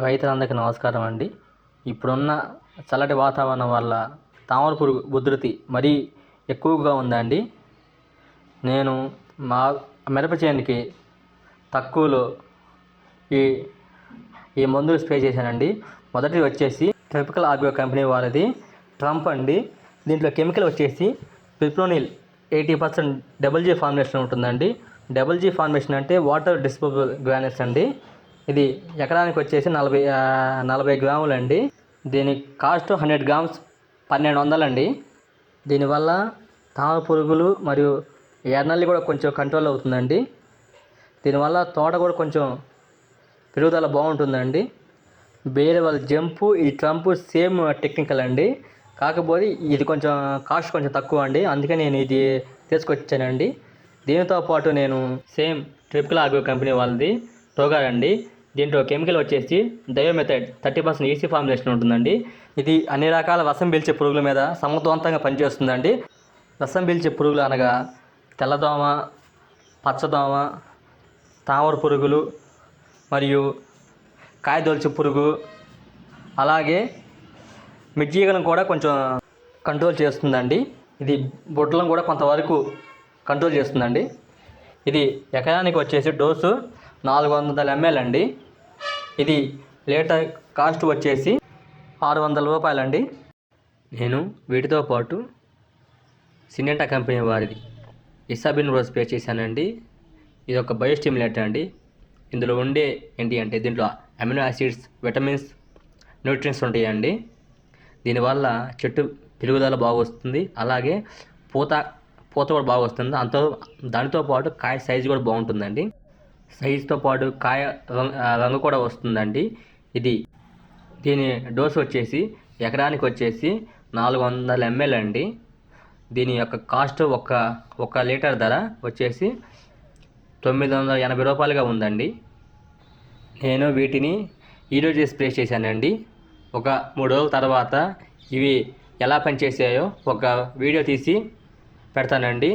రైతులందరికీ నమస్కారం అండి. ఇప్పుడున్న చల్లటి వాతావరణం వల్ల తామర పురుగు ఉధృతి మరీ ఎక్కువగా ఉందండి. నేను మా మిరప చేనుకి తక్కువలో ఈ ఈ మందులు స్ప్రే చేశానండి. మొదటిది వచ్చేసి ట్రాపికల్ ఆర్గానిక్ కంపెనీ వాళ్ళది ట్రంప్ అండి. దీంట్లో కెమికల్ వచ్చేసి పిప్రోనిల్ 80% డబుల్ జీ ఫార్ములేషన్ ఉంటుందండి. డబుల్ జీ ఫార్ములేషన్ అంటే వాటర్ డిస్పోజబుల్ గ్రానెట్స్ అండి. ఇది ఎకరానికి వచ్చేసి 40 గ్రాములు అండి. దీని కాస్ట్ 100 గ్రామ్స్ 1200 అండి. దీనివల్ల తామర పురుగులు మరియు ఎర్రనల్లి కూడా కొంచెం కంట్రోల్ అవుతుందండి. దీనివల్ల తోట కూడా కొంచెం పెరుగుదల బాగుంటుందండి. వేరే వాళ్ళ జంపు ఈ ట్రంప్ సేమ్ టెక్నికల్ అండి. కాకపోతే ఇది కొంచెం కాస్ట్ కొంచెం తక్కువ అండి. అందుకే నేను ఇది తీసుకొచ్చానండి. దీనితో పాటు నేను సేమ్ ట్రాపికల్ ఆర్గానిక్ కంపెనీ వాళ్ళది టోగార్ అండి. దీంట్లో కెమికల్ వచ్చేసి డయోమెథడ్ 30% ఈసీ ఫార్ములేషన్ ఉంటుందండి. ఇది అన్ని రకాల రసం పీల్చే పురుగుల మీద సమర్థవంతంగా పనిచేస్తుందండి. రసం పీల్చే పురుగులు అనగా తెల్లదోమ, పచ్చదోమ, తామర పురుగులు మరియు కాయదొలుచు పురుగు, అలాగే మిర్జీగలను కూడా కొంచెం కంట్రోల్ చేస్తుందండి. ఇది బొడ్లను కూడా కొంతవరకు కంట్రోల్ చేస్తుందండి. ఇది ఎకరానికి వచ్చేసి డోసు 400 ml అండి. ఇది లీటర్ కాస్ట్ వచ్చేసి 600 రూపాయలండి. నేను వీటితో పాటు సినెంటా కంపెనీ వారిది ఇసాబిన్ రోజ్ స్ప్రే చేశానండి. ఇది ఒక బయోస్టిమ్యులేటర్ అండి. ఇందులో ఉండే ఏంటి అంటే దీంట్లో అమినో యాసిడ్స్, విటమిన్స్, న్యూట్రియన్స్ ఉంటాయండి. దీనివల్ల చెట్టు పెరుగుదల బాగా వస్తుంది. అలాగే పూత కూడా బాగా వస్తుంది. దానితో పాటు కాయ సైజు కూడా బాగుంటుందండి. సైజుతో పాటు కాయ రంగు కూడా వస్తుందండి. దీని డోసు వచ్చేసి ఎకరానికి వచ్చేసి 400 ml అండి. దీని యొక్క కాస్ట్ ఒక లీటర్ ధర వచ్చేసి 980 రూపాయలుగా ఉందండి. నేను వీటిని ఈరోజు స్ప్రే చేశానండి. ఒక 3 రోజుల తర్వాత ఇవి ఎలా పనిచేసాయో ఒక వీడియో తీసి పెడతానండి.